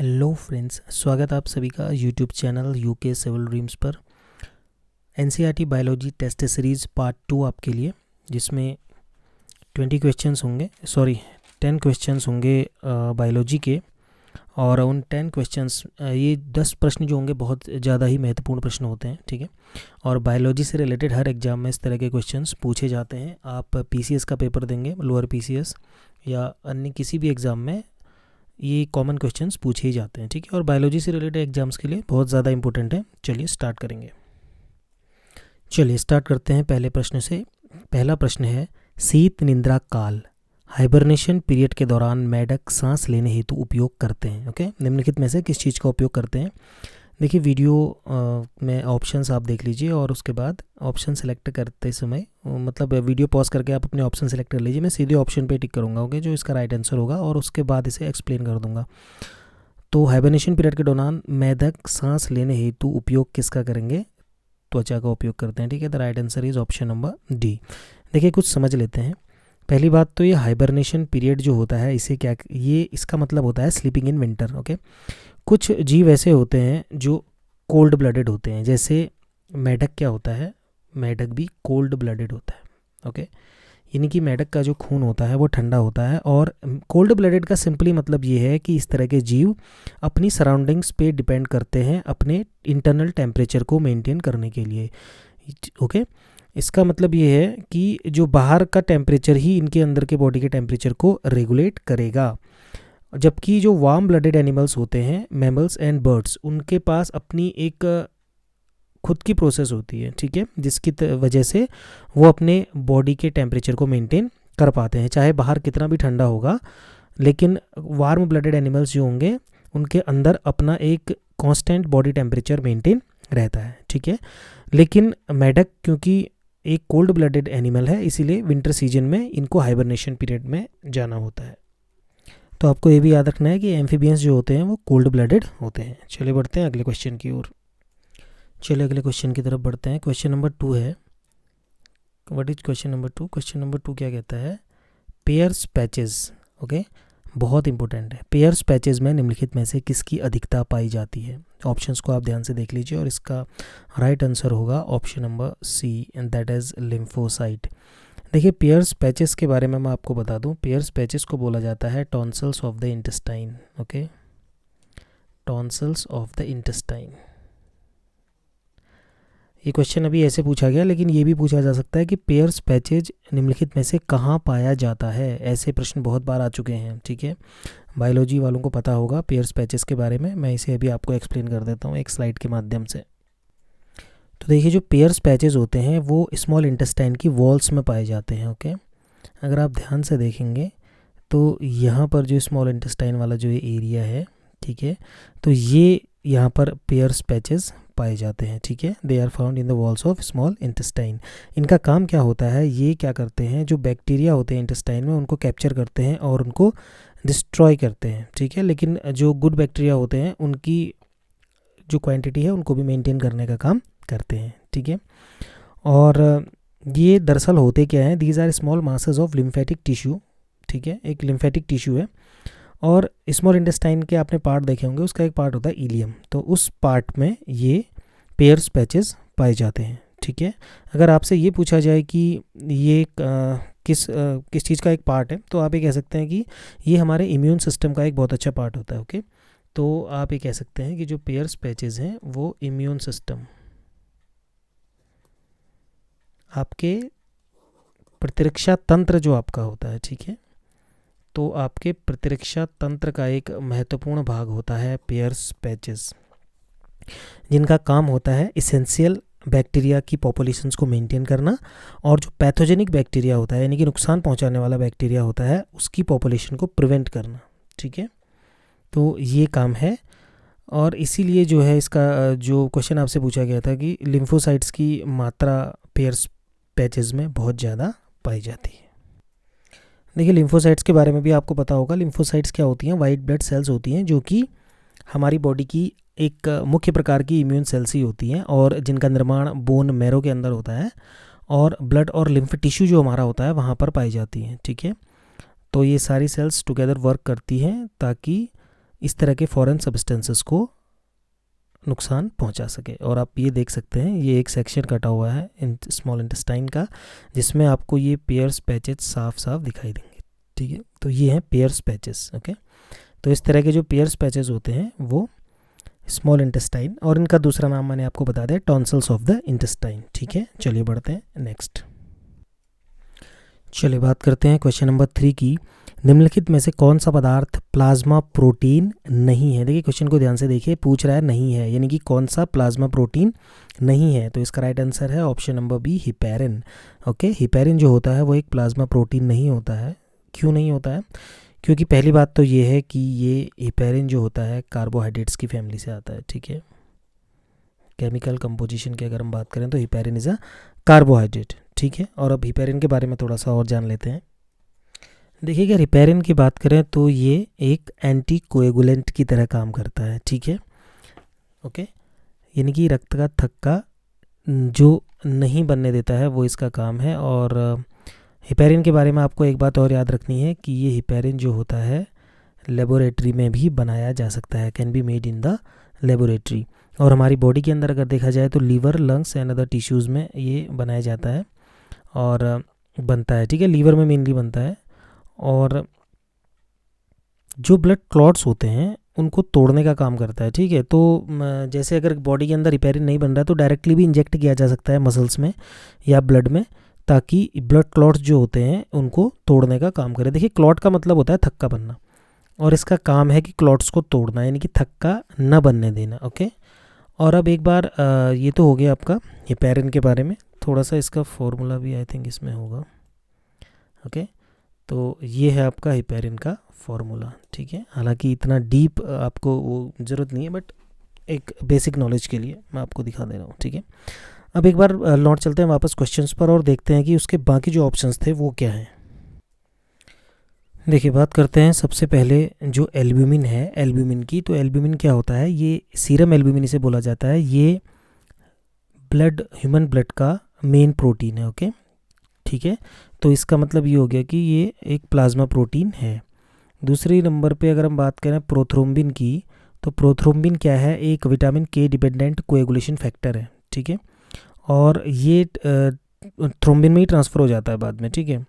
Hello friends, स्वागत आप सभी का YouTube channel UK civil dreams पर। NCERT biology test series part 2 आपके लिए, जिसमें 10 क्वेश्चंस होंगे बायोलॉजी के। और उन 10 क्वेश्चंस, ये 10 प्रश्न जो होंगे बहुत ज़्यादा ही महत्वपूर्ण प्रश्न होते हैं, ठीक है। और बायोलॉजी से रिलेटेड हर एग्जाम में इस तरह के क्वेश्चंस पूछे जाते हैं। आप पीसीएस का पेपर देंगे, लोअर पीसीएस या अन्य किसी भी एग्ज़ाम में ये कॉमन क्वेश्चंस पूछे ही जाते हैं, ठीक है। और बायोलॉजी से रिलेटेड एग्जाम्स के लिए बहुत ज़्यादा इंपॉर्टेंट है। चलिए स्टार्ट करते हैं पहले प्रश्न से। पहला प्रश्न है, शीत निद्रा काल हाइबरनेशन पीरियड के दौरान मेढक सांस लेने हेतु उपयोग करते हैं। ओके, निम्नलिखित में से किस चीज़ का उपयोग करते हैं? देखिए वीडियो में ऑप्शंस आप देख लीजिए और उसके बाद ऑप्शन सेलेक्ट करते समय मतलब वीडियो पॉज करके आप अपने ऑप्शन सेलेक्ट कर लीजिए। मैं सीधे ऑप्शन पे टिक करूँगा, ओके, जो इसका राइट आंसर होगा, और उसके बाद इसे एक्सप्लेन कर दूंगा। तो हाइबरनेशन पीरियड के दौरान मेढक सांस लेने हेतु उपयोग किसका करेंगे? त्वचा का उपयोग करते हैं, ठीक है। The right answer is option number D. देखिए कुछ समझ लेते हैं। पहली बात तो ये हाइबरनेशन पीरियड जो होता है, इसे क्या, ये इसका मतलब होता है स्लीपिंग इन विंटर। ओके, कुछ जीव ऐसे होते हैं जो कोल्ड ब्लडेड होते हैं, जैसे मेढक क्या होता है, मेढक भी कोल्ड ब्लडेड होता है। ओके, यानी कि मेढक का जो खून होता है वो ठंडा होता है। और कोल्ड ब्लडेड का सिंपली मतलब ये है कि इस तरह के जीव अपनी सराउंडिंग्स पे डिपेंड करते हैं अपने इंटरनल टेम्परेचर को मेंटेन करने के लिए। ओके, इसका मतलब ये है कि जो बाहर का टेम्परेचर ही इनके अंदर के बॉडी के टेम्परेचर को रेगुलेट करेगा, जबकि जो वार्म ब्लडेड एनिमल्स होते हैं, मैमल्स एंड बर्ड्स, उनके पास अपनी एक खुद की प्रोसेस होती है, ठीक है, जिसकी वजह से वो अपने बॉडी के टेम्परेचर को मेंटेन कर पाते हैं, चाहे बाहर कितना भी ठंडा होगा। लेकिन वार्म ब्लडेड एनिमल्स जो होंगे उनके अंदर अपना एक कांस्टेंट बॉडी टेम्परेचर मेंटेन रहता है, ठीक है। लेकिन मेढक क्योंकि एक कोल्ड ब्लडेड एनिमल है, इसीलिए विंटर सीजन में इनको हाइबरनेशन पीरियड में जाना होता है। तो आपको ये भी याद रखना है कि एम्फीबियंस जो होते हैं वो कोल्ड ब्लडेड होते हैं। चलिए बढ़ते हैं अगले क्वेश्चन की ओर। चलिए अगले क्वेश्चन की तरफ बढ़ते हैं। क्वेश्चन नंबर 2 है, what is question number 2? Question number 2 क्या कहता है? Pairs patches. ओके, बहुत इंपॉर्टेंट है। पेयर्स पैचेस में निम्नलिखित में से किसकी अधिकता पाई जाती है? ऑप्शंस को आप ध्यान से देख लीजिए और इसका राइट आंसर होगा option number C, and that is lymphocyte. देखिए पेयर्स पैचेस के बारे में मैं आपको बता दूं। पेयर्स पैचेस को बोला जाता है tonsils of the intestine. Okay, tonsils of the intestine. ये क्वेश्चन अभी ऐसे पूछा गया, लेकिन ये भी पूछा जा सकता है कि पेयर्स पैचेज निम्नलिखित में से कहाँ पाया जाता है। ऐसे प्रश्न बहुत बार आ चुके हैं, ठीक है। बायोलॉजी वालों को पता होगा पेयर्स पैचेस के बारे में। मैं इसे अभी आपको एक्सप्लेन कर देता हूँ एक स्लाइड के माध्यम से। तो देखिए जो पेयर्स पैचेज होते हैं वो स्मॉल इंटेस्टाइन की वॉल्स में पाए जाते हैं। ओके, अगर आप ध्यान से देखेंगे तो यहाँ पर जो स्मॉल इंटेस्टाइन वाला जो ये एरिया है, ठीक है, तो ये यहाँ पर पेयर्स पैचेस पाए जाते हैं, ठीक है। They are found in the walls of small intestine. इनका काम क्या होता है? ये क्या करते हैं, जो बैक्टीरिया होते हैं इंटेस्टाइन में उनको कैप्चर करते हैं और उनको डिस्ट्रॉय करते हैं, ठीक है। लेकिन जो गुड बैक्टीरिया होते हैं उनकी जो क्वांटिटी है उनको भी मेंटेन करने का काम करते हैं, ठीक है। और ये दरअसल होते क्या हैं? These are small masses of lymphatic tissue, ठीक है, एक लिम्फेटिक टिश्यू है। और स्मॉल इंटेस्टाइन के आपने पार्ट देखे होंगे, उसका एक पार्ट होता है इलियम, तो उस पार्ट में ये पेयर्स पैचेस पाए जाते हैं, ठीक है। अगर आपसे ये पूछा जाए कि ये किस चीज़ का एक पार्ट है, तो आप ये कह सकते हैं कि ये हमारे इम्यून सिस्टम का एक बहुत अच्छा पार्ट होता है। ओके, तो आप ये कह सकते हैं कि जो पेयर्स पैचेस हैं वो इम्यून सिस्टम, आपके प्रतिरक्षा तंत्र जो आपका होता है, ठीक है, तो आपके प्रतिरक्षा तंत्र का एक महत्वपूर्ण भाग होता है पेयर्स पैचेस, जिनका काम होता है इसेंशियल बैक्टीरिया की पॉपुलेशंस को मेंटेन करना, और जो पैथोजेनिक बैक्टीरिया होता है, यानी कि नुकसान पहुंचाने वाला बैक्टीरिया होता है, उसकी पॉपुलेशन को प्रिवेंट करना, ठीक है। तो ये काम है। और इसीलिए जो है इसका जो क्वेश्चन आपसे पूछा गया था कि लिम्फोसाइट्स की मात्रा पेयर्स पैचेस में बहुत ज़्यादा पाई जाती है। देखिए लिम्फोसाइट्स के बारे में भी आपको पता होगा। लिम्फोसाइट्स क्या होती हैं? वाइट ब्लड सेल्स होती हैं, जो कि हमारी बॉडी की एक मुख्य प्रकार की इम्यून सेल्स ही होती हैं, और जिनका निर्माण बोन मैरो के अंदर होता है, और ब्लड और लिम्फ टिश्यू जो हमारा होता है वहाँ पर पाई जाती हैं, ठीक है। तो ये सारी सेल्स टुगेदर वर्क करती हैं ताकि इस तरह के फॉरेन सब्सटेंसेस को नुकसान पहुंचा सके। और आप ये देख सकते हैं, ये एक सेक्शन कटा हुआ है स्मॉल इंटेस्टाइन का, जिसमें आपको ये पेयर्स पैचेस साफ साफ दिखाई देंगे, ठीक है। तो ये हैं पेयर्स पैचेस, ओके। तो इस तरह के जो पेयर्स पैचेस होते हैं वो स्मॉल इंटेस्टाइन, और इनका दूसरा नाम मैंने आपको बता दिया, टॉन्सल्स ऑफ द इंटेस्टाइन, ठीक है। चलिए बढ़ते हैं नेक्स्ट। चलिए बात करते हैं क्वेश्चन नंबर 3 की। निम्नलिखित में से कौन सा पदार्थ प्लाज्मा प्रोटीन नहीं है? देखिए क्वेश्चन को ध्यान से देखिए, पूछ रहा है नहीं है, यानी कि कौन सा प्लाज्मा प्रोटीन नहीं है। तो इसका राइट आंसर है option number B, heparin, okay. Heparin जो होता है वो एक प्लाज्मा प्रोटीन नहीं होता है। क्यों नहीं होता है? क्योंकि पहली बात तो ये है कि ये हिपैरिन जो होता है कार्बोहाइड्रेट्स की फैमिली से आता है, ठीक है। केमिकल कंपोजिशन की अगर हम बात करें तो हिपैरिन इज़ अ कार्बोहाइड्रेट, ठीक है। और अब हिपैरिन के बारे में थोड़ा सा और जान लेते हैं। देखिए अगर हिपैरिन की बात करें तो ये एक एंटी कोएगुलेंट की तरह काम करता है, ठीक है, ओके। यानी कि रक्त का थक्का जो नहीं बनने देता है वो इसका काम है। और हिपैरिन के बारे में आपको एक बात और याद रखनी है कि ये हिपैरिन जो होता है लेबोरेटरी में भी बनाया जा सकता है, can be made in the laboratory. और हमारी बॉडी के अंदर अगर देखा जाए तो liver, lungs and other tissues में ये बनाया जाता है और बनता है, ठीक है। लीवर में मेनली बनता है। और जो ब्लड क्लॉट्स होते हैं उनको तोड़ने का काम करता है, ठीक है। तो जैसे अगर बॉडी के अंदर हिपैरिन नहीं बन रहा तो डायरेक्टली भी इंजेक्ट किया जा सकता है मसल्स में या ब्लड में, ताकि ब्लड क्लॉट्स जो होते हैं उनको तोड़ने का काम करे। देखिए क्लॉट का मतलब होता है थक्का बनना, और इसका काम है कि क्लॉट्स को तोड़ना, यानी कि थक्का न बनने देना, ओके। और अब एक बार ये तो हो गया आपका हिपैरिन के बारे में। थोड़ा सा इसका फॉर्मूला भी आई थिंक इसमें होगा, ओके। तो ये है आपका हिपैरिन का फॉर्मूला, ठीक है। हालांकि इतना डीप आपको वो ज़रूरत नहीं है, बट एक बेसिक नॉलेज के लिए मैं आपको दिखा दे रहा हूँ, ठीक है। अब एक बार लौट चलते हैं वापस क्वेश्चंस पर और देखते हैं कि उसके बाकी जो ऑप्शंस थे वो क्या हैं। देखिए बात करते हैं सबसे पहले जो एल्ब्यूमिन है, एल्ब्यूमिन की। तो एल्ब्यूमिन क्या होता है? ये सीरम एल्ब्यूमिन इसे बोला जाता है। ये ब्लड, ह्यूमन ब्लड का मेन प्रोटीन है, ओके, ठीक है। तो इसका मतलब ये हो गया कि ये एक प्लाज्मा प्रोटीन है। दूसरे नंबर पे अगर हम बात करें प्रोथ्रोम्बिन की, तो प्रोथ्रोम्बिन क्या है? एक विटामिन के डिपेंडेंट कोएगुलेशन फैक्टर है, ठीक है। और ये थ्रोम्बिन में ही ट्रांसफ़र हो जाता है बाद में, ठीक है।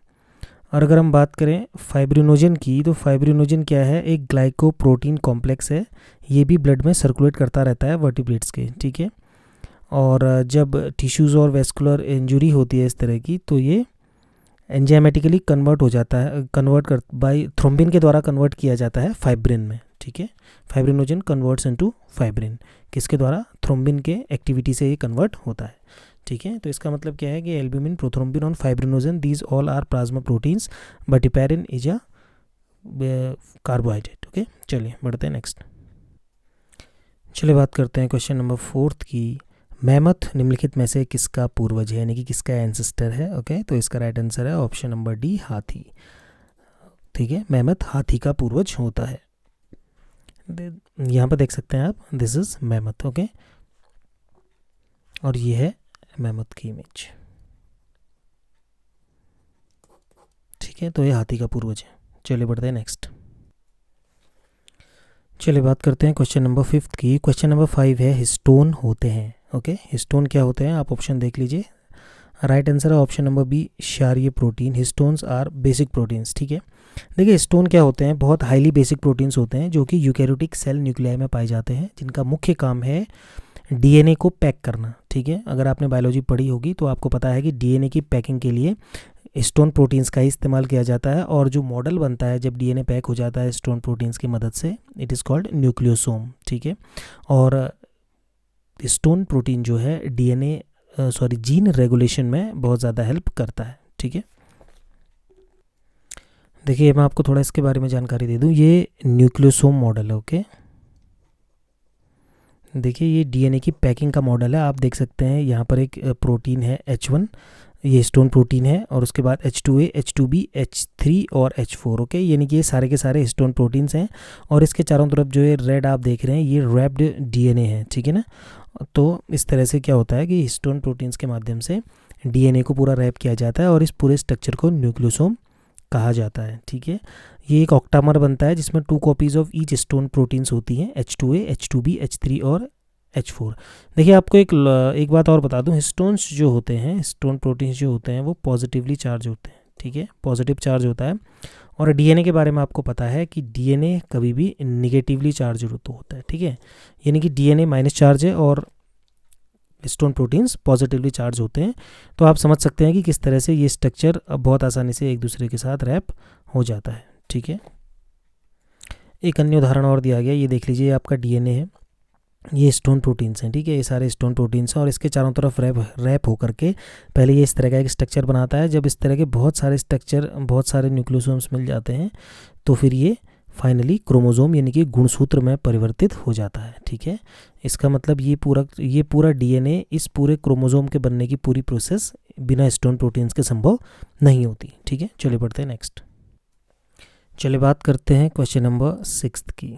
और अगर हम बात करें फाइब्रिनोजन की, तो फाइब्रिनोजन क्या है? एक ग्लाइकोप्रोटीन कॉम्प्लेक्स है। ये भी ब्लड में सर्कुलेट करता रहता है वर्टिब्रेट्स के, ठीक है। और जब टिश्यूज़ और वेस्कुलर इंजुरी होती है इस तरह की, तो ये एंजाइमेटिकली कन्वर्ट हो जाता है, बाय थ्रोम्बिन के द्वारा कन्वर्ट किया जाता है फाइब्रिन में, ठीक है। फाइब्रिनोजन कन्वर्ट्स इनटू फाइब्रिन, किसके द्वारा? थ्रोम्बिन के एक्टिविटी से ये कन्वर्ट होता है, ठीक है। तो इसका मतलब क्या है कि एल्ब्यूमिन, प्रोथ्रोम्बिन और fibrinogen, these all are plasma proteins, but heparin is a carbohydrate, okay. चलिए बढ़ते हैं नेक्स्ट। चलिए बात करते हैं क्वेश्चन नंबर 4 की। मैमथ निम्नलिखित में से किसका पूर्वज है, यानी कि किसका एंसेस्टर है, ओके। तो इसका राइट आंसर है ऑप्शन नंबर डी, हाथी, ठीक है। मैमथ हाथी का पूर्वज होता है। यहाँ पर देख सकते हैं आप, दिस इज मैमथ, ओके। और ये है मैमथ की इमेज, ठीक है। तो ये हाथी का पूर्वज है। चलिए बढ़ते हैं नेक्स्ट। चलिए बात करते हैं क्वेश्चन नंबर 5 की। क्वेश्चन नंबर 5 है हिस्टोन होते हैं, ओके। हिस्टोन क्या होते हैं? आप ऑप्शन देख लीजिए। राइट आंसर है ऑप्शन नंबर बी, क्षारीय प्रोटीन। हिस्टोन्स आर बेसिक प्रोटीन्स, ठीक है। देखिए हिस्टोन क्या होते हैं? बहुत हाईली बेसिक प्रोटीन्स होते हैं जो कि यूकैरियोटिक सेल न्यूक्लियाई में पाए जाते हैं, जिनका मुख्य काम है डीएनए को पैक करना, ठीक है। अगर आपने बायोलॉजी पढ़ी होगी तो आपको पता है कि डीएनए की पैकिंग के लिए हिस्टोन प्रोटीन्स का ही इस्तेमाल किया जाता है। और जो मॉडल बनता है जब डीएनए पैक हो जाता है हिस्टोन प्रोटीन्स की मदद से, इट इज़ कॉल्ड न्यूक्लियोसोम, ठीक है। और हिस्टोन प्रोटीन जो है जीन रेगुलेशन में बहुत ज़्यादा हेल्प करता है, ठीक है। देखिए मैं आपको थोड़ा इसके बारे में जानकारी दे दूं। ये न्यूक्लियोसोम मॉडल है, ओके। देखिए ये डीएनए की पैकिंग का मॉडल है। आप देख सकते हैं यहाँ पर एक प्रोटीन है H1, ये हिस्टोन प्रोटीन है। और उसके बाद H2A, H2B, H3 और H4, ओके। यानी कि ये सारे के सारे हिस्टोन प्रोटीन्स हैं। और इसके चारों तरफ जो ये रेड आप देख रहे हैं, ये रैप्ड डीएनए है, ठीक है ना। तो इस तरह से क्या होता है कि हिस्टोन प्रोटीन्स के माध्यम से डीएनए को पूरा रैप किया जाता है और इस पूरे स्ट्रक्चर को न्यूक्लियोसोम कहा जाता है। ठीक है, ये एक ऑक्टामर बनता है जिसमें 2 copies of each stone proteins होती हैं, H2A, H2B, H3 और H4। देखिए आपको एक बात और बता दूं, हिस्टोन्स जो होते हैं, हिस्टोन प्रोटीन्स जो होते हैं वो पॉजिटिवली चार्ज होते हैं। ठीक है, पॉजिटिव चार्ज होता है। और डीएनए के बारे में आपको पता है कि डीएनए कभी भी निगेटिवली चार्ज होता है। ठीक है, यानी कि डीएनए माइनस चार्ज है और हिस्टोन प्रोटीन्स पॉजिटिवली चार्ज होते हैं। तो आप समझ सकते हैं कि किस तरह से ये स्ट्रक्चर बहुत आसानी से एक दूसरे के साथ रैप हो जाता है। ठीक है, एक अन्य उदाहरण और दिया गया, ये देख लीजिए, आपका डीएनए है, ये स्टोन प्रोटीन्स हैं। ठीक है, ये सारे स्टोन प्रोटीन्स हैं और इसके चारों तरफ रैप होकर के पहले ये इस तरह का एक स्ट्रक्चर बनाता है। जब इस तरह के बहुत सारे स्ट्रक्चर, बहुत सारे न्यूक्लियोसोम्स मिल जाते हैं तो फिर ये फाइनली क्रोमोसोम यानी कि गुणसूत्र में परिवर्तित हो जाता है। ठीक है, इसका मतलब ये पूरा डीएनए, इस पूरे क्रोमोसोम के बनने की पूरी प्रोसेस बिना स्टोन प्रोटीन्स के संभव नहीं होती। ठीक है, चलिए बढ़ते हैं नेक्स्ट। चलिए बात करते हैं क्वेश्चन नंबर 6 की।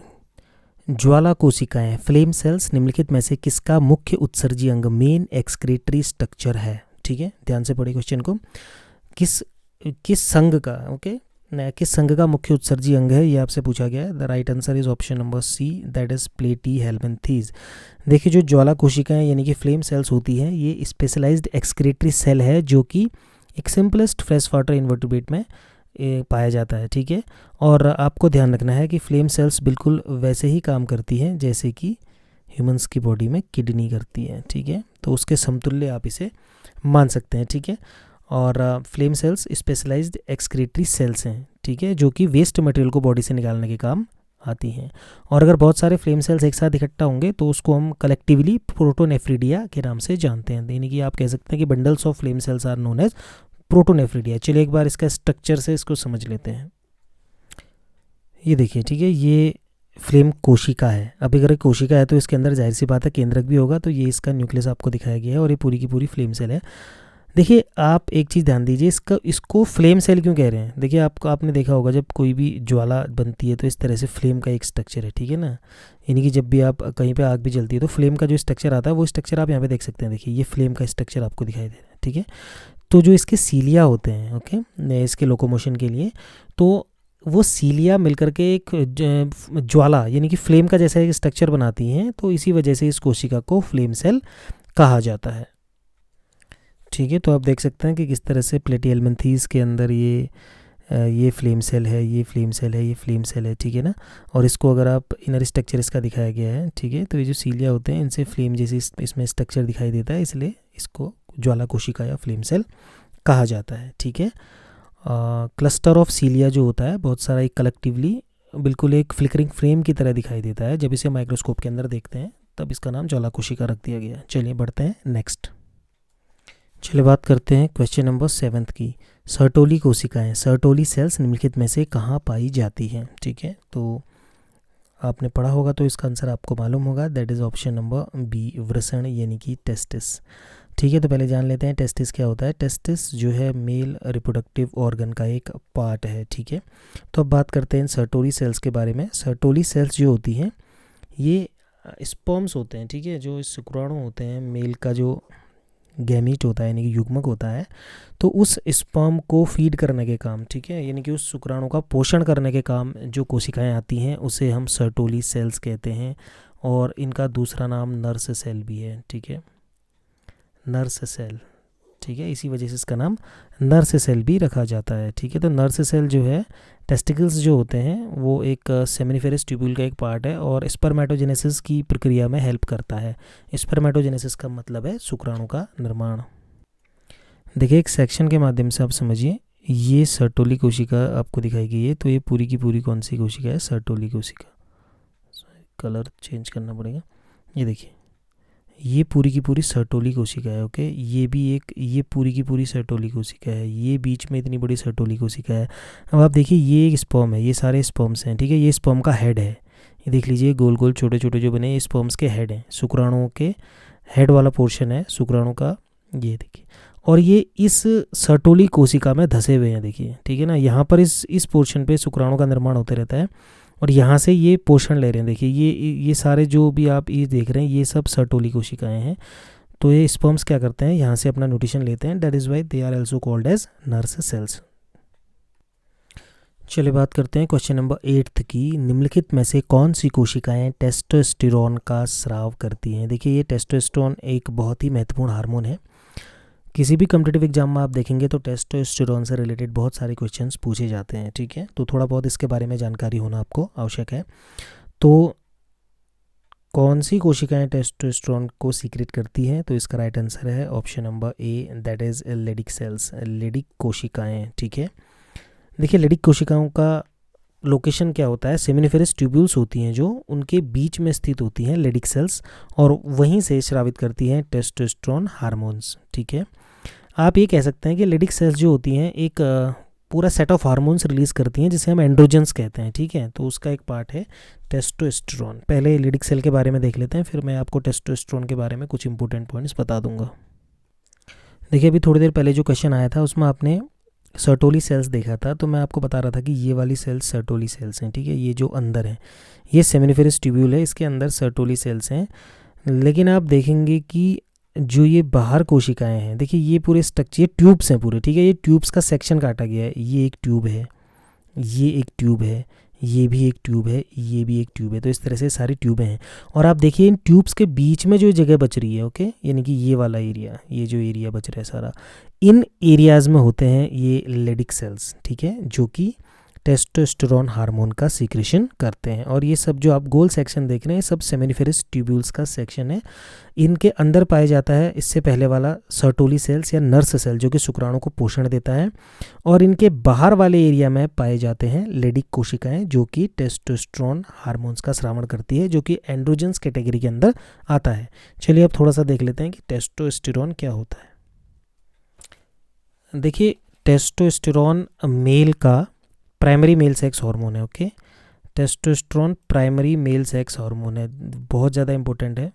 ज्वाला कोशिकाएं, फ्लेम सेल्स, निम्नलिखित में से किसका मुख्य उत्सर्जी अंग, मेन एक्सक्रीटरी स्ट्रक्चर है? ठीक है, ध्यान से पढ़िए क्वेश्चन को। किस संघ का, ओके, किस संघ का मुख्य उत्सर्जी अंग है, ये आपसे पूछा गया है। The right answer is option number C, that is platyhelminthes. देखिए जो ज्वाला कोशिकाएं यानी कि फ्लेम सेल्स होती हैं, ये स्पेशलाइज्ड एक्सक्रीटरी सेल है जो कि एक सिंपलेस्ट फ्रेश वाटर इन्वर्टिब्रेट में पाया जाता है। ठीक है, और आपको ध्यान रखना है कि फ्लेम सेल्स बिल्कुल वैसे ही काम करती हैं जैसे कि ह्यूमंस की बॉडी में किडनी करती है। ठीक है, तो उसके समतुल्य आप इसे मान सकते हैं। ठीक है, और flame cells specialised excretory cells हैं। ठीक है, जो कि वेस्ट मटेरियल को बॉडी से निकालने के काम आती हैं। और अगर बहुत सारे फ्लेम सेल्स एक साथ इकट्ठा होंगे तो उसको हम कलेक्टिवली प्रोटोनेफ्रिडिया के नाम से जानते हैं। यानी कि आप कह सकते हैं कि bundles of flame cells are known as protonephridia. चलिए एक बार इसका स्ट्रक्चर से इसको समझ लेते हैं। ये देखिए, ठीक है, ये फ्लेम कोशिका है। अब अगर कोशिका है तो इसके अंदर जाहिर सी बात है केंद्रक भी होगा, तो ये इसका न्यूक्लियस आपको दिखाया गया है और ये पूरी की पूरी फ्लेम सेल है। देखिए आप एक चीज़ ध्यान दीजिए, इसको फ्लेम सेल क्यों कह रहे हैं। देखिए आपने देखा होगा जब कोई भी ज्वाला बनती है तो इस तरह से फ्लेम का एक स्ट्रक्चर है। ठीक है ना, यानी कि जब भी आप कहीं पे आग भी जलती है तो फ्लेम का जो स्ट्रक्चर आता है वो स्ट्रक्चर आप यहाँ पे देख सकते हैं। देखिए ये फ्लेम का स्ट्रक्चर आपको दिखाई दे रहा है। ठीक है, तो जो इसके सीलिया होते हैं, ओके, इसके लोकोमोशन के लिए, तो वो सीलिया मिलकर के एक ज्वाला यानी कि फ्लेम का जैसा एक स्ट्रक्चर बनाती हैं। तो इसी वजह से इस कोशिका को फ्लेम सेल कहा जाता है। ठीक है, तो आप देख सकते हैं कि किस तरह से प्लेटीहेल्मिन्थेस के अंदर ये फ्लेम सेल है, ये फ्लेम सेल है, ये फ्लेम सेल है। ठीक है ना, और इसको अगर आप इनर स्ट्रक्चर इसका दिखाया गया है। ठीक है, तो ये जो सीलिया होते हैं इनसे फ्लेम जैसी इसमें स्ट्रक्चर दिखाई देता है, इसलिए इसको ज्वाला कोशिका या फ्लेम सेल कहा जाता है। ठीक है, क्लस्टर ऑफ सीलिया जो होता है बहुत सारा एक कलेक्टिवली बिल्कुल एक फ्लिकरिंग फ्लेम की तरह दिखाई देता है। जब इसे माइक्रोस्कोप के अंदर देखते हैं तब इसका नाम ज्वाला कोशिका रख दिया गया। चलिए बढ़ते हैं नेक्स्ट। चलिए बात करते हैं क्वेश्चन नंबर 7 की। सर्टोली कोशिकाएं, सर्टोली सेल्स निम्नलिखित में से कहाँ पाई जाती हैं? ठीक है, तो आपने पढ़ा होगा तो इसका आंसर आपको मालूम होगा, that is option number B, वृषण यानी कि टेस्टिस। ठीक है, तो पहले जान लेते हैं टेस्टिस क्या होता है। टेस्टिस जो है मेल रिप्रोडक्टिव ऑर्गन का एक पार्ट है। ठीक है, तो अब बात करते हैं सर्टोली सेल्स के बारे में। सर्टोली सेल्स जो होती हैं ये स्पर्म्स होते हैं। ठीक है, जो शुक्राणु होते हैं, मेल का जो गैमीट होता है यानी कि युग्मक होता है, तो उस स्पर्म को फीड करने के काम, ठीक है, यानी कि उस शुक्राणु का पोषण करने के काम जो कोशिकाएं आती हैं उसे हम सर्टोली सेल्स कहते हैं। और इनका दूसरा नाम नर्स सेल भी है। ठीक है, नर्स सेल। ठीक है, इसी वजह से इसका नाम नर्स सेल भी रखा जाता है। ठीक है, तो नर्स सेल जो है टेस्टिकल्स जो होते हैं वो एक सेमिनिफेरस ट्यूब्यूल का एक पार्ट है और स्पर्मेटोजेनेसिस की प्रक्रिया में हेल्प करता है। स्पर्मेटोजेनेसिस का मतलब है शुक्राणु का निर्माण। देखिए एक सेक्शन के माध्यम से आप समझिए, ये सर्टोली कोशिका आपको दिखाई गई है, तो ये पूरी की पूरी कौन सी कोशिका है? सर्टोली कोशिका। कलर चेंज करना पड़ेगा। ये देखिए ये पूरी की पूरी सर्टोली कोशिका है। ओके, ये पूरी की पूरी सर्टोली कोशिका है। ये बीच में इतनी बड़ी सर्टोली कोशिका है। अब आप देखिए ये एक स्पर्म है, ये सारे स्पर्म्स हैं। ठीक है, ये स्पर्म का हेड है। ये देख लीजिए गोल गोल छोटे छोटे जो बने, ये स्पर्म्स के हेड हैं। शुक्राणुओं के हेड वाला पोर्शन है शुक्राणु का, ये देखिए, और ये इस सर्टोली कोशिका में धसे हुए हैं। देखिए, ठीक है ना, यहाँ पर इस पोर्शन पे शुक्राणु का निर्माण होते रहता है और यहाँ से ये पोषण ले रहे हैं। देखिए ये सारे जो भी आप ये देख रहे हैं ये सब सर्टोली कोशिकाएं हैं। तो ये स्पर्म्स क्या करते हैं, यहाँ से अपना न्यूट्रिशन लेते हैं, that is why they are also called as nurse cells. चलिए बात करते हैं क्वेश्चन नंबर 8 की। निम्नलिखित में से कौन सी कोशिकाएं टेस्टोस्टेरोन का स्राव करती हैं? देखिए, ये टेस्टोस्टेरोन एक बहुत ही महत्वपूर्ण हार्मोन है। किसी भी कम्पिटिटिव एग्जाम में आप देखेंगे तो टेस्टोस्टेरोन से रिलेटेड बहुत सारे क्वेश्चंस पूछे जाते हैं, ठीक है। तो थोड़ा बहुत इसके बारे में जानकारी होना आपको आवश्यक है। तो कौन सी कोशिकाएं टेस्टोस्टेरोन को सीक्रेट करती हैं? तो इसका राइट आंसर है option number A, that is Leydig cells, Leydig कोशिकाएं, ठीक है। देखिए, लेडिक कोशिकाओं का लोकेशन क्या होता है? सेमिनिफेरस ट्यूब्यूल्स होती हैं जो उनके बीच में स्थित होती हैं लेडिक सेल्स, और वहीं से स्रावित करती हैं टेस्टोस्टेरोन हार्मोन्स, ठीक है। आप ये कह सकते हैं कि लेडिक सेल्स जो होती हैं एक पूरा सेट ऑफ हार्मोन्स रिलीज करती हैं जिसे हम एंड्रोजन्स कहते हैं, ठीक है। तो उसका एक पार्ट है टेस्टोस्टेरोन। पहले लेडिक सेल के बारे में देख लेते हैं, फिर मैं आपको टेस्टोस्टेरोन के बारे में कुछ इंपॉर्टेंट पॉइंट्स बता दूंगा। देखिए, अभी थोड़ी देर पहले जो क्वेश्चन आया था उसमें आपने सर्टोली सेल्स देखा था, तो मैं आपको बता रहा था कि ये वाली सेल्स सर्टोली सेल्स हैं, ठीक है। ये जो अंदर है ये सेमिनिफेरस ट्यूब्यूल है, इसके अंदर सर्टोली सेल्स हैं। लेकिन आप देखेंगे कि जो ये बाहर कोशिकाएं हैं, देखिए ये पूरे स्ट्रक्चर, ये ट्यूब्स हैं पूरे, ठीक है। ये ट्यूब्स का सेक्शन काटा गया है। ये एक ट्यूब है, ये एक ट्यूब है, ये भी एक ट्यूब है, ये भी एक ट्यूब है। तो इस तरह से सारी ट्यूबें हैं। और आप देखिए इन ट्यूब्स के बीच में जो जगह बच रही है, ओके, यानी कि ये वाला एरिया, ये जो एरिया बच रहा है सारा, इन एरियाज़ में होते हैं ये लेडिक सेल्स, ठीक है, जो कि टेस्टोस्टेरोन हार्मोन का सीक्रेशन करते हैं। और ये सब जो आप गोल सेक्शन देख रहे हैं सब सेमिनिफेरस ट्यूब्यूल्स का सेक्शन है। इनके अंदर पाया जाता है इससे पहले वाला सर्टोली सेल्स या नर्स सेल जो कि शुक्राणु को पोषण देता है, और इनके बाहर वाले एरिया में पाए जाते हैं लेडिक कोशिकाएं जो कि टेस्टोस्टेरोन हार्मोन्स का स्रावण करती है, जो कि एंड्रोजन्स कैटेगरी के अंदर आता है। चलिए अब थोड़ा सा देख लेते हैं कि टेस्टोस्टेरोन क्या होता है। देखिए, टेस्टोस्टेरोन मेल का प्राइमरी मेल सेक्स हार्मोन है, okay. Testosterone primary male sex hormone है, बहुत ज़्यादा इंपॉर्टेंट है।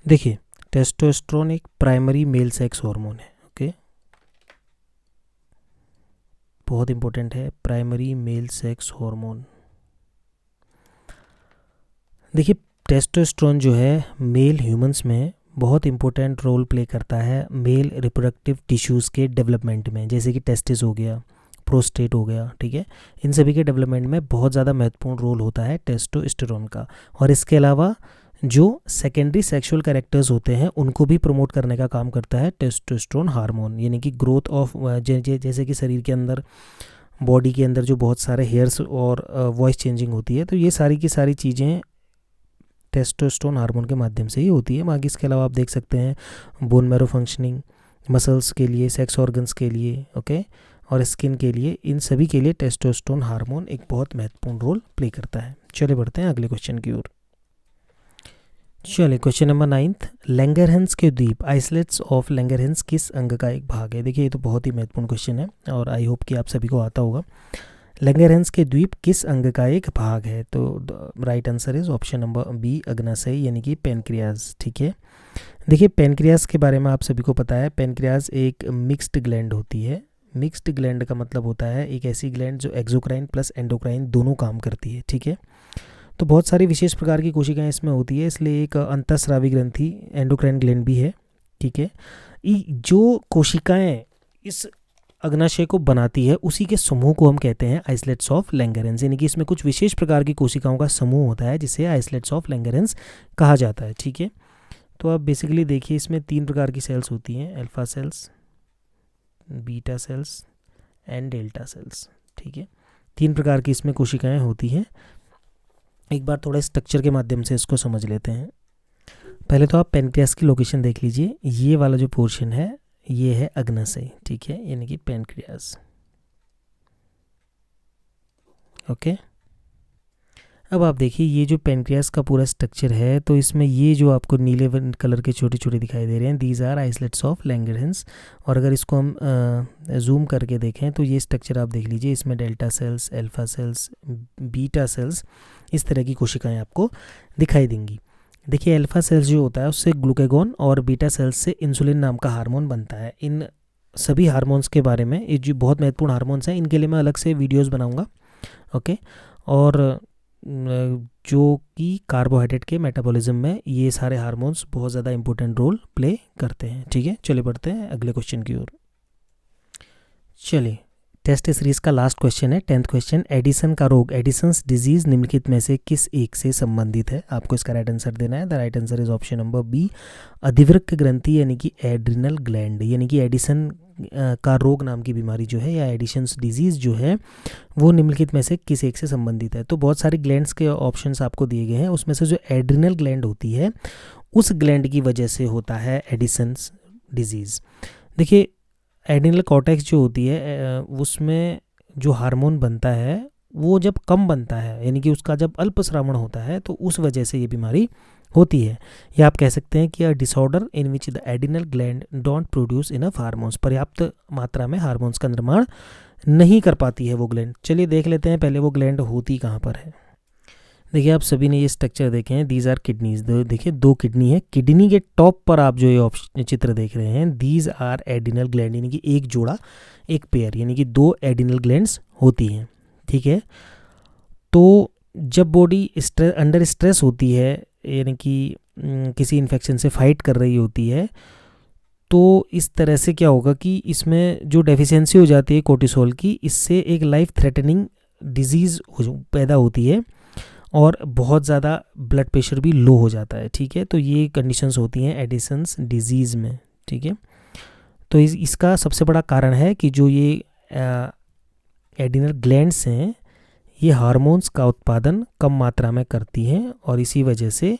देखिए, टेस्टोस्टेरोन एक प्राइमरी मेल सेक्स हार्मोन है, ओके, बहुत इंपॉर्टेंट है, प्राइमरी मेल सेक्स हार्मोन। देखिए, टेस्टोस्टेरोन जो है मेल ह्यूमंस में बहुत इंपॉर्टेंट रोल प्ले करता है मेल रिप्रोडक्टिव टिश्यूज़ के डेवलपमेंट में, जैसे कि टेस्टिस हो गया, प्रोस्टेट हो गया, ठीक है। इन सभी के डेवलपमेंट में बहुत ज़्यादा महत्वपूर्ण रोल होता है टेस्टोस्टेरोन का। और इसके अलावा जो सेकेंडरी सेक्सुअल कैरेक्टर्स होते हैं उनको भी प्रमोट करने का काम करता है टेस्टोस्टेरोन हार्मोन, यानी कि ग्रोथ ऑफ जैसे कि शरीर के अंदर, बॉडी के अंदर जो बहुत सारे हेयर्स और वॉइस चेंजिंग होती है, तो ये सारी की सारी चीज़ें टेस्टोस्टेरोन हार्मोन के माध्यम से ही होती है। बाकी इसके अलावा आप देख सकते हैं बोन मैरो फंक्शनिंग, मसल्स के लिए, सेक्स ऑर्गन्स के लिए, ओके, और स्किन के लिए, इन सभी के लिए टेस्टोस्टेरोन हार्मोन एक बहुत महत्वपूर्ण रोल प्ले करता है। चलिए बढ़ते हैं अगले क्वेश्चन की ओर। चलिए क्वेश्चन नंबर 9, लैंगरहंस के द्वीप, आइसलेट्स ऑफ लैंगरहंस किस अंग का एक भाग है? देखिए, ये तो बहुत ही महत्वपूर्ण क्वेश्चन है और आई होप कि आप सभी को आता होगा। लैंगरहंस के द्वीप किस अंग का एक भाग है? तो right answer is option number B, अग्नाशय, यानी कि पेनक्रियाज, ठीक है। देखिए, पेनक्रियाज के बारे में आप सभी को पता है, पेनक्रियाज एक मिक्स्ड ग्लैंड होती है। मिक्स्ड ग्लैंड का मतलब होता है एक ऐसी ग्लैंड जो एक्सोक्राइन प्लस एंडोक्राइन दोनों काम करती है, ठीक है। तो बहुत सारी विशेष प्रकार की कोशिकाएं इसमें होती है, इसलिए एक अंतःस्रावी ग्रंथि एंडोक्राइन ग्लैंड भी है, ठीक है। जो कोशिकाएं इस अग्नाशय को बनाती है उसी के समूह को हम कहते हैं आइसलेट्स ऑफ लैंगरहंस, यानी कि इसमें कुछ विशेष प्रकार की कोशिकाओं का समूह होता है जिसे आइसलेट्स ऑफ लैंगरहंस कहा जाता है, ठीक है। तो आप बेसिकली देखिए, इसमें 3 प्रकार की सेल्स होती हैं, alpha cells, beta cells and delta sales, ठीक है। 3 प्रकार की इसमें कोशिकाएं होती हैं। एक बार थोड़ा स्ट्रक्चर के माध्यम से इसको समझ लेते हैं। पहले तो आप पेनक्रियास की लोकेशन देख लीजिए, ये वाला जो पोर्शन है ये है अग्नाशय, ठीक है, यानी कि पेनक्रियास, ओके। अब आप देखिए ये जो पेनक्रियास का पूरा स्ट्रक्चर है, तो इसमें ये जो आपको नीले कलर के छोटे छोटे दिखाई दे रहे हैं, these are islets of Langerhans. और अगर इसको हम जूम करके देखें तो ये स्ट्रक्चर आप देख लीजिए, इसमें delta sales, alpha cells, beta cells, इस तरह की कोशिकाएं आपको दिखाई देंगी। देखिए, अल्फा सेल्स जो होता है उससे ग्लूकागॉन और बीटा सेल्स से इंसुलिन नाम का हार्मोन बनता है। इन सभी हार्मोन्स के बारे में, ये जो बहुत महत्वपूर्ण हार्मोन्स हैं, इनके लिए मैं अलग से वीडियोस बनाऊंगा, ओके। और जो कि कार्बोहाइड्रेट के मेटाबॉलिज्म में ये सारे हार्मोन्स बहुत ज़्यादा इंपॉर्टेंट रोल प्ले करते हैं। ठीक है, चलिए बढ़ते हैं अगले क्वेश्चन की ओर। चलिए, टेस्ट सीरीज का लास्ट क्वेश्चन है, 10th क्वेश्चन। एडिसन का रोग, एडिसन्स डिजीज निम्नलिखित में से किस एक से संबंधित है? आपको इसका राइट आंसर देना है। The right answer is option number B, अधिवृक्क ग्रंथि यानी कि एड्रिनल ग्लैंड। यानी कि एडिसन का रोग नाम की बीमारी जो है या एडिशंस डिजीज़ जो है वो निम्नलिखित में से किस एक से संबंधित है? तो बहुत सारी ग्लैंड्स के ऑप्शंस आपको दिए गए हैं, उसमें से जो एड्रिनल ग्लैंड होती है उस ग्लैंड की वजह से होता है एडिसन्स डिजीज़। देखिए, एड्रिनल कॉर्टेक्स जो होती है उसमें जो हार्मोन बनता है वो जब कम बनता है, यानी कि उसका जब अल्पस्रावन होता है, तो उस वजह से ये बीमारी होती है। या आप कह सकते हैं कि a disorder in which the adrenal gland don't produce enough hormones, पर्याप्त मात्रा में हार्मोन्स का निर्माण नहीं कर पाती है वो ग्लैंड। चलिए देख लेते हैं पहले वो ग्लैंड होती कहाँ पर है। देखिए, आप सभी ने ये स्ट्रक्चर देखे हैं, दीज आर किडनीज। देखिए, 2 किडनी है, किडनी के टॉप पर आप जो ये ऑप्शन चित्र देख रहे हैं, दीज आर एड्रिनल ग्लैंड, यानी कि एक जोड़ा, एक पेयर, यानी कि 2 एड्रिनल ग्लैंड्स होती हैं। ठीक है, तो जब बॉडी अंडर स्ट्रेस होती है, यानी कि किसी इन्फेक्शन से फाइट कर रही होती है, तो इस तरह से क्या होगा कि इसमें जो डेफिशिएंसी हो जाती है कोर्टिसोल की, इससे एक लाइफ थ्रेटनिंग डिजीज़ पैदा होती है और बहुत ज़्यादा ब्लड प्रेशर भी लो हो जाता है। ठीक है, तो ये कंडीशंस होती हैं एडिसन्स डिजीज़ में। ठीक है, तो इसका सबसे बड़ा कारण है कि जो ये एड्रिनल ग्लैंड्स हैं ये हार्मोन्स का उत्पादन कम मात्रा में करती हैं और इसी वजह से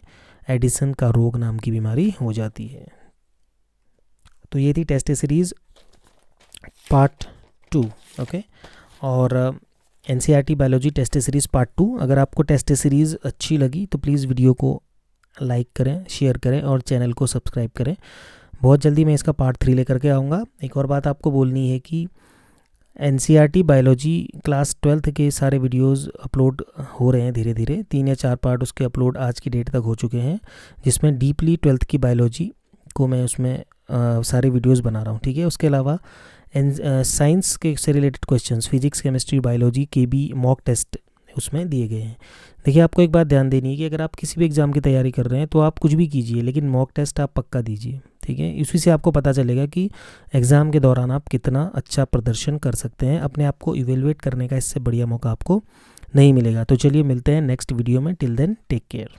एडिसन का रोग नाम की बीमारी हो जाती है। तो ये थी टेस्ट सीरीज़ पार्ट 2। ओके, और NCERT biology test series part 2। अगर आपको टेस्ट सीरीज़ अच्छी लगी तो प्लीज़ वीडियो को लाइक करें, शेयर करें और चैनल को सब्सक्राइब करें। बहुत जल्दी मैं इसका पार्ट 3 लेकर के आऊँगा। एक और बात आपको बोलनी है कि एनसीईआरटी बायोलॉजी क्लास 12th के सारे वीडियोस अपलोड हो रहे हैं धीरे धीरे, 3 या 4 पार्ट उसके अपलोड आज की डेट तक हो चुके हैं, जिसमें डीपली 12th की बायोलॉजी को मैं उसमें सारे वीडियोस बना रहा हूँ। ठीक है, उसके अलावा साइंस के से related questions, physics, chemistry, biology के भी मॉक टेस्ट उसमें दिए गए हैं। देखिए, आपको एक बात ध्यान देनी है कि अगर आप किसी भी एग्ज़ाम की तैयारी कर रहे हैं तो आप कुछ भी कीजिए, लेकिन मॉक टेस्ट आप पक्का दीजिए। ठीक है, इसी से आपको पता चलेगा कि एग्ज़ाम के दौरान आप कितना अच्छा प्रदर्शन कर सकते हैं। अपने आप को इवेलुएट करने का इससे बढ़िया मौका आपको नहीं मिलेगा। तो चलिए मिलते हैं नेक्स्ट वीडियो में। Till then take care.